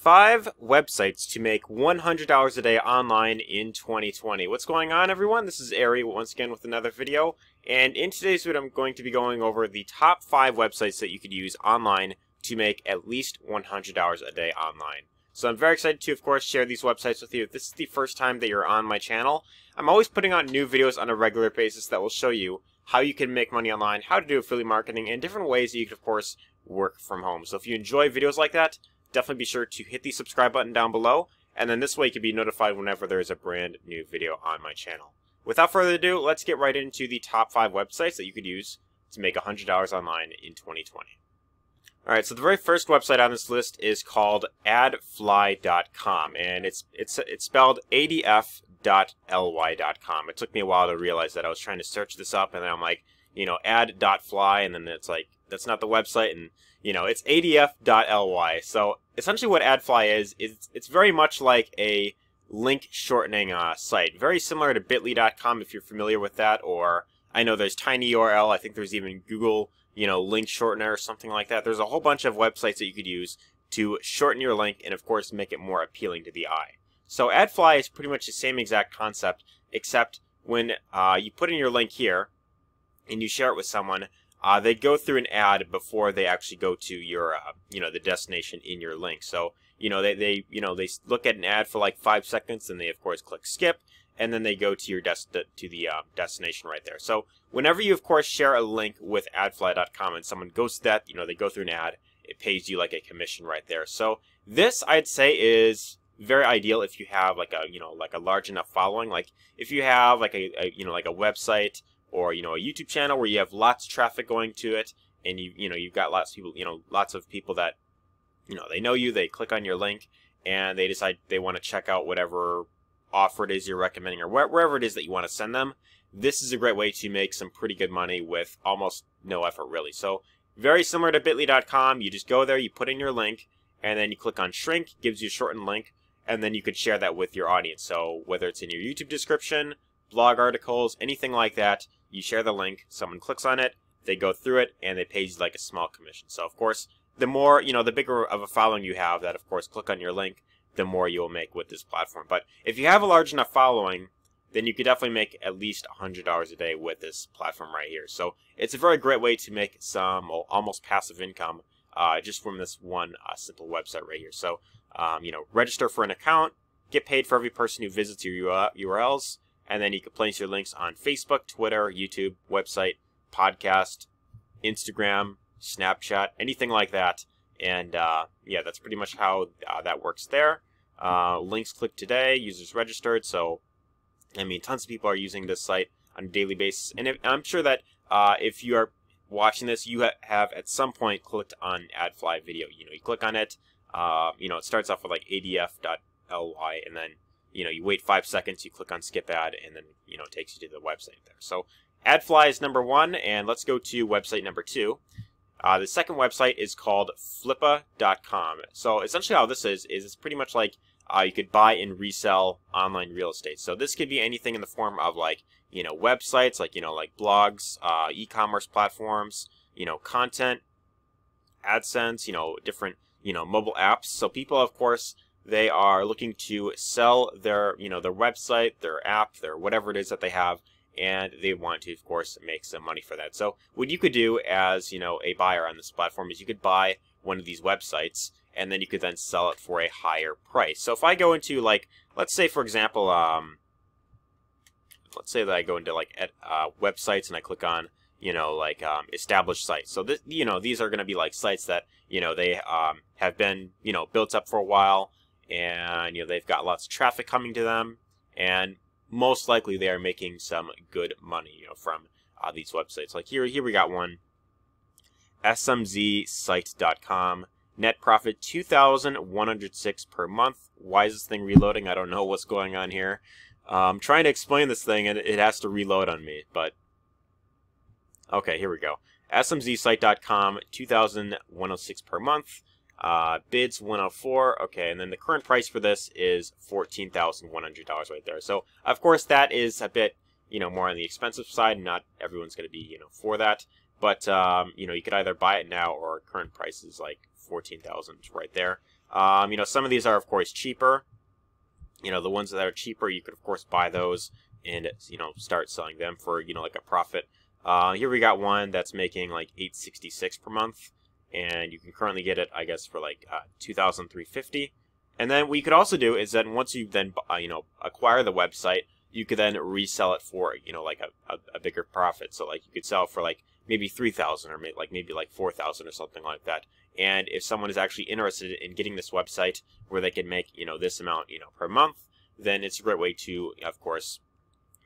5 websites to make $100 a day online in 2020. What's going on, everyone? This is Arie once again with another video. And in today's video, I'm going to be going over the top 5 websites that you could use online to make at least $100 a day online. So I'm very excited to, of course, share these websites with you. If this is the first time that you're on my channel, I'm always putting out new videos on a regular basis that will show you how you can make money online, how to do affiliate marketing, and different ways that you can, of course, work from home. So if you enjoy videos like that, definitely be sure to hit the subscribe button down below, and then this way you can be notified whenever there is a brand new video on my channel. Without further ado, let's get right into the top 5 websites that you could use to make $100 online in 2020. Alright, so the very first website on this list is called adfly.com, and it's spelled adf.ly.com. It took me a while to realize that. I was trying to search this up, and then I'm like, ad.fly, and then it's like, that's not the website, and it's adf.ly. So essentially what AdFly is it's very much like a link shortening site. Very similar to bit.ly.com if you're familiar with that, or I know there's tinyurl, I think there's even Google, link shortener or something like that. There's a whole bunch of websites that you could use to shorten your link and of course make it more appealing to the eye. So AdFly is pretty much the same exact concept, except when you put in your link here and you share it with someone, they go through an ad before they actually go to your, the destination in your link. So, they look at an ad for like 5 seconds, and they of course click skip, and then they go to your destination right there. So, whenever you of course share a link with adfly.com and someone goes to that, they go through an ad, it pays you like a commission right there. So, this I'd say is very ideal if you have like a, like a large enough following. Like if you have like a like a website, or a YouTube channel where you have lots of traffic going to it, and you've got lots of people, lots of people that they know you, they click on your link, and they decide they want to check out whatever offer it is you're recommending, or wherever it is that you want to send them. This is a great way to make some pretty good money with almost no effort, really. So very similar to bit.ly.com. You just go there, you put in your link, and then you click on shrink, gives you a shortened link, and then you could share that with your audience. So whether it's in your YouTube description, blog articles, anything like that, you share the link, someone clicks on it, they go through it, and they pay you like a small commission. So of course, the more, the bigger of a following you have that of course click on your link, the more you'll make with this platform. But if you have a large enough following, then you could definitely make at least $100 a day with this platform right here. So it's a very great way to make some almost passive income just from this one simple website right here. So, register for an account, get paid for every person who visits your URLs, and then you can place your links on Facebook, Twitter, YouTube, website, podcast, Instagram, Snapchat, anything like that. And yeah, that's pretty much how that works there. Links clicked today, users registered. So, I mean, tons of people are using this site on a daily basis. And I'm sure that if you are watching this, you have at some point clicked on AdFly video. You click on it. It starts off with like adf.ly, and then you wait 5 seconds, you click on skip ad, and then, it takes you to the website there. So AdFly is number 1, and let's go to website number 2. The second website is called flippa.com. So essentially how this is it's pretty much like you could buy and resell online real estate. So this could be anything in the form of like, websites, like, like blogs, e-commerce platforms, content, AdSense, different, mobile apps. So people, of course, they are looking to sell their, their website, their app, their whatever it is that they have, and they want to, of course, make some money for that. So what you could do as, a buyer on this platform is you could buy one of these websites, and then you could then sell it for a higher price. So if I go into, like, let's say, for example, let's say that I go into, like, websites, and I click on, established sites. So this, these are going to be like sites that, they have been, built up for a while, and they've got lots of traffic coming to them, and most likely they are making some good money, from these websites. Like here we got one, smzsite.com, net profit $2,106 per month. Why is this thing reloading? I don't know what's going on here. I'm trying to explain this thing, and it has to reload on me, but okay, here we go. smzsite.com, $2,106 per month. Bids 104. Okay, and then the current price for this is $14,100 right there. So of course that is a bit, more on the expensive side. Not everyone's going to be, for that. But you could either buy it now, or current price is like 14,000 right there. Some of these are, of course, cheaper. The ones that are cheaper, you could, of course, buy those and, start selling them for, like a profit. Here we got one that's making like $866 per month, and you can currently get it, I guess, for like $2,350. And then what you could also do is that once you then, acquire the website, you could then resell it for, like a bigger profit. So like you could sell for like maybe 3,000 or maybe like 4,000 or something like that. And if someone is actually interested in getting this website where they can make, this amount, per month, then it's a great way to, of course,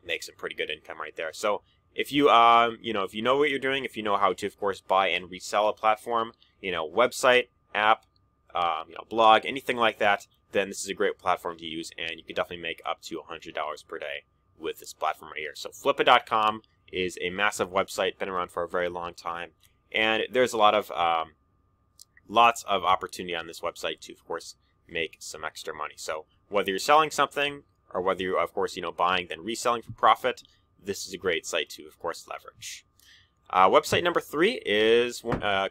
make some pretty good income right there. So if you, if you know what you're doing, if you know how to, of course, buy and resell a platform, website, app, blog, anything like that, then this is a great platform to use, and you can definitely make up to $100 per day with this platform right here. So Flippa.com is a massive website, been around for a very long time, and there's a lot of lots of opportunity on this website to, of course, make some extra money. So whether you're selling something or whether you're, of course, buying then reselling for profit, this is a great site to, of course, leverage. Website number 3 is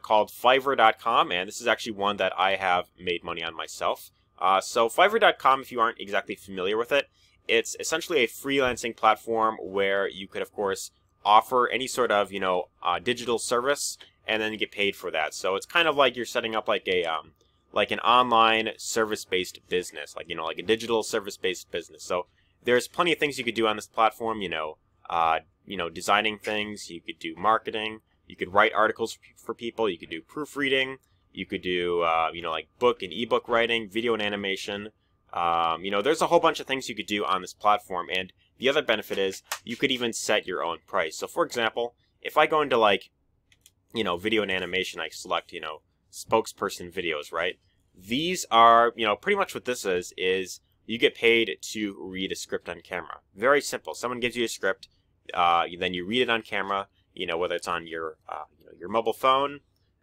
called Fiverr.com, and this is actually one that I have made money on myself. So Fiverr.com, if you aren't exactly familiar with it, it's essentially a freelancing platform where you could, of course, offer any sort of, digital service and then you get paid for that. So it's kind of like you're setting up like a like an online service-based business, like like a digital service-based business. So there's plenty of things you could do on this platform. Designing things. You could do marketing. You could write articles for people. You could do proofreading. You could do like book and ebook writing, video and animation. There's a whole bunch of things you could do on this platform. And the other benefit is you could even set your own price. So for example, if I go into like video and animation, I select, spokesperson videos, right? These are, pretty much what this is you get paid to read a script on camera. Very simple. Someone gives you a script, then you read it on camera, whether it's on your, your mobile phone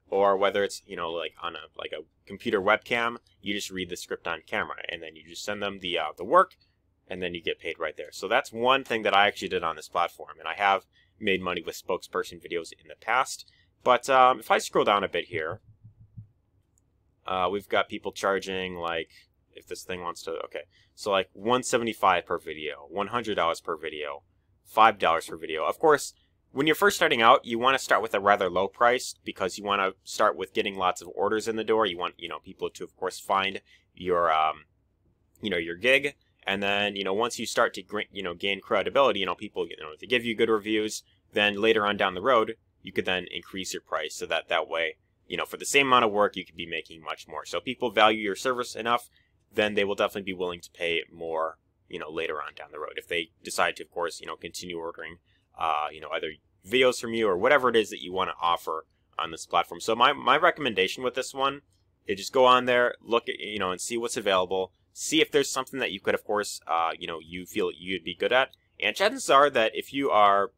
or whether it's, like on a computer webcam, you just read the script on camera and then you just send them the work and then you get paid right there. So that's one thing that I actually did on this platform, and I have made money with spokesperson videos in the past. But if I scroll down a bit here, we've got people charging, like, if this thing wants to, okay, so like $175 per video, $100 per video, $5 per video. Of course, when you're first starting out, you want to start with a rather low price because you want to start with getting lots of orders in the door. You want, people to, of course, find your, your gig. And then, once you start to, gain credibility, people, to give you good reviews, then later on down the road, you could then increase your price so that way, for the same amount of work, you could be making much more. So if people value your service enough, then they will definitely be willing to pay more, later on down the road. If they decide to, of course, continue ordering, either videos from you or whatever it is that you want to offer on this platform. So my recommendation with this one is just go on there, look at, and see what's available. See if there's something that you could, of course, you feel you'd be good at. And chances are that if you are,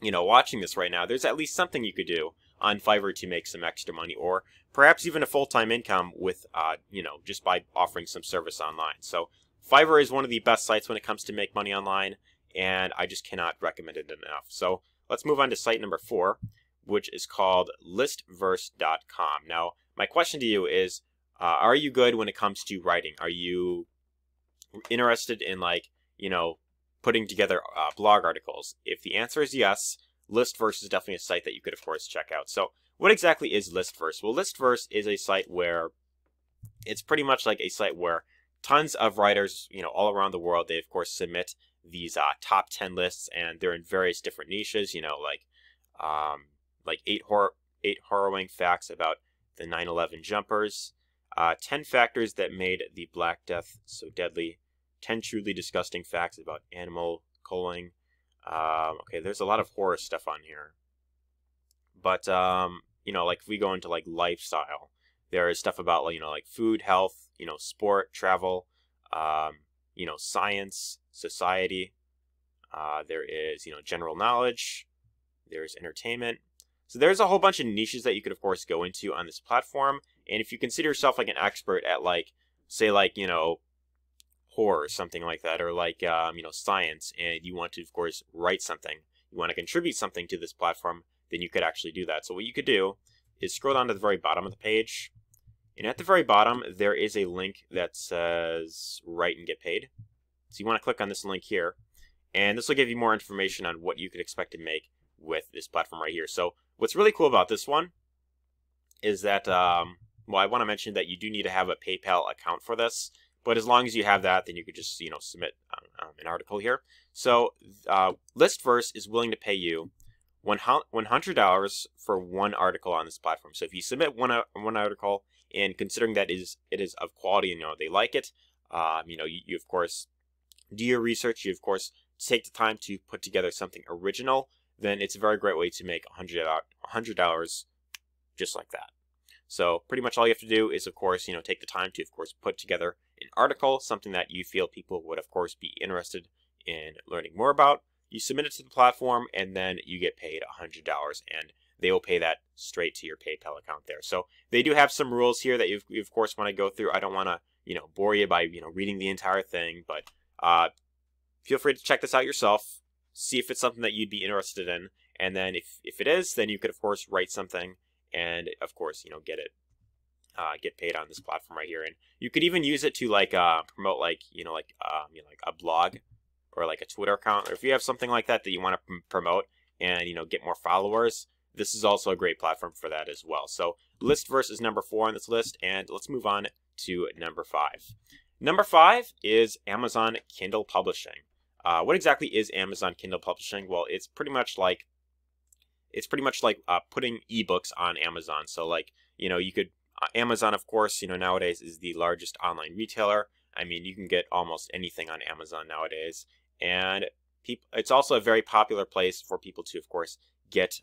watching this right now, there's at least something you could do on Fiverr to make some extra money, or perhaps even a full-time income with, just by offering some service online. So Fiverr is one of the best sites when it comes to make money online, and I just cannot recommend it enough. So let's move on to site number 4, which is called listverse.com. Now, my question to you is, are you good when it comes to writing? Are you interested in, like, putting together blog articles? If the answer is yes, Listverse is definitely a site that you could, of course, check out. So what exactly is Listverse? Well, Listverse is a site where it's pretty much like a site where tons of writers, all around the world, they, of course, submit these top 10 lists, and they're in various different niches, like 8 harrowing facts about the 9/11 jumpers, 10 factors that made the Black Death so deadly, 10 truly disgusting facts about animal culling. Okay, there's a lot of horror stuff on here. But, like if we go into like lifestyle, there is stuff about, like food, health, sport, travel, science, society. There is, general knowledge. There's entertainment. So there's a whole bunch of niches that you could, of course, go into on this platform. And if you consider yourself like an expert at, like, say, like, horror or something like that, or like, science, and you want to, of course, write something, you want to contribute something to this platform, then you could actually do that. So what you could do is scroll down to the very bottom of the page, And at the very bottom, there is a link that says Write and Get Paid. So you want to click on this link here, and this will give you more information on what you could expect to make with this platform right here. So what's really cool about this one is that, well, I want to mention that you do need to have a PayPal account for this, but as long as you have that, then you could just, submit an article here. So Listverse is willing to pay you $100 for one article on this platform. So if you submit one article, and considering that it is of quality and they like it, you of course do your research, you of course take the time to put together something original, then it's a very great way to make $100 just like that. So pretty much all you have to do is, of course, take the time to, of course, put together an article, something that you feel people would, of course, be interested in learning more about. You submit it to the platform, and then you get paid $100, and they will pay that straight to your PayPal account there. So they do have some rules here that you of course want to go through. I don't want to, bore you by, reading the entire thing, but feel free to check this out yourself, see if it's something that you'd be interested in, and then if it is, then you could, of course, write something and, of course, get paid on this platform right here. And you could even use it to promote like a blog or like a Twitter account, or if you have something like that that you want to promote and get more followers, this is also a great platform for that as well. So Listverse is number 4 on this list, and let's move on to number 5. Number 5 is Amazon Kindle Publishing. What exactly is Amazon Kindle Publishing? Well, it's pretty much like putting ebooks on Amazon. So you could Amazon, of course, nowadays is the largest online retailer. I mean, you can get almost anything on Amazon nowadays, and it's also a very popular place for people to, of course, get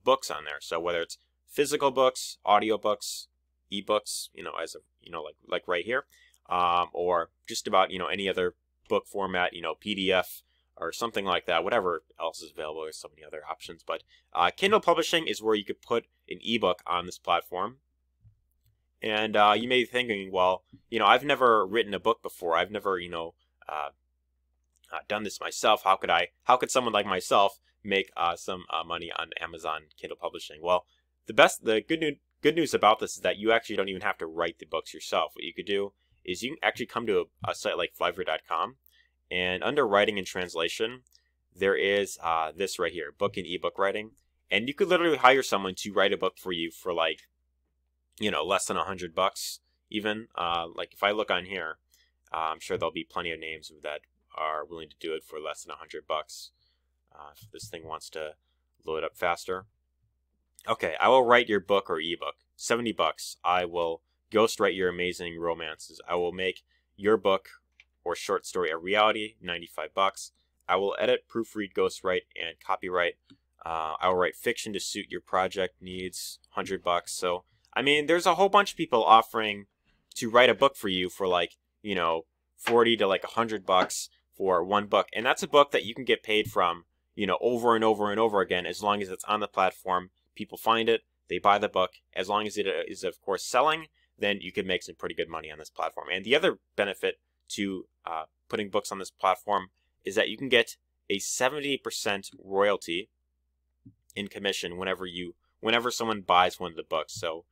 books on there. So whether it's physical books, audiobooks, ebooks, as like right here, or just about any other book format, PDF or something like that, whatever else is available. There's so many other options, but Kindle Publishing is where you could put an ebook on this platform. And you may be thinking, well, I've never written a book before. I've never, done this myself. How could someone like myself make some money on Amazon Kindle Publishing? Well, the good news about this is that you actually don't even have to write the books yourself. What you could do is you can actually come to a site like Fiverr.com, and under writing and translation, there is this right here, book and ebook writing, and you could literally hire someone to write a book for you for less than $100 even. Like if I look on here, I'm sure there'll be plenty of names that are willing to do it for less than $100. If this thing wants to load up faster. Okay, I will write your book or ebook. $70. I will ghostwrite your amazing romances. I will make your book or short story a reality. $95. I will edit, proofread, ghostwrite, and copyright. I will write fiction to suit your project needs. $100. So I mean, there's a whole bunch of people offering to write a book for you for $40 to $100 for one book, and that's a book that you can get paid from over and over and over again, as long as it's on the platform. People find it, they buy the book. As long as it is, of course, selling, then you can make some pretty good money on this platform. And the other benefit to putting books on this platform is that you can get a 70% royalty in commission whenever someone buys one of the books. So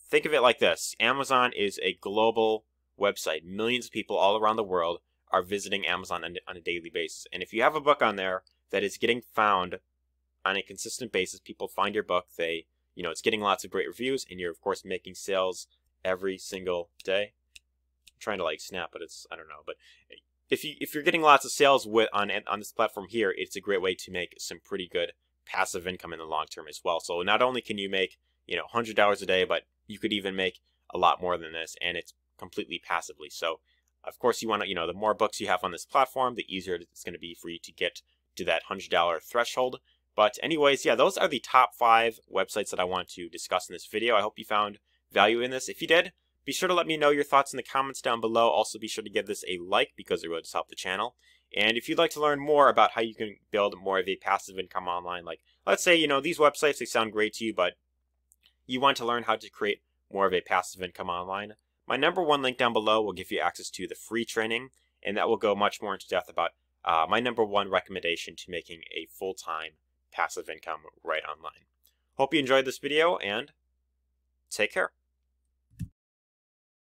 think of it like this. Amazon is a global website. Millions of people all around the world are visiting Amazon on a daily basis. And if you have a book on there that is getting found on a consistent basis, people find your book, it's getting lots of great reviews, and you're, of course, making sales every single day. I'm trying to snap, but I don't know. But if you're getting lots of sales on this platform here, it's a great way to make some pretty good passive income in the long term as well. So not only can you make $100 a day, but you could even make a lot more than this, and it's completely passively. So of course you want to, the more books you have on this platform, the easier it's going to be for you to get to that $100 threshold. But anyways, yeah, those are the top 5 websites that I want to discuss in this video. I hope you found value in this. If you did, be sure to let me know your thoughts in the comments down below. Also, be sure to give this a like, because it really does help the channel. And if you'd like to learn more about how you can build more of a passive income online, like let's say, these websites, they sound great to you, but you want to learn how to create more of a passive income online, my number 1 link down below will give you access to the free training, and that will go much more into depth about my number 1 recommendation to making a full-time passive income right online. Hope you enjoyed this video, and take care.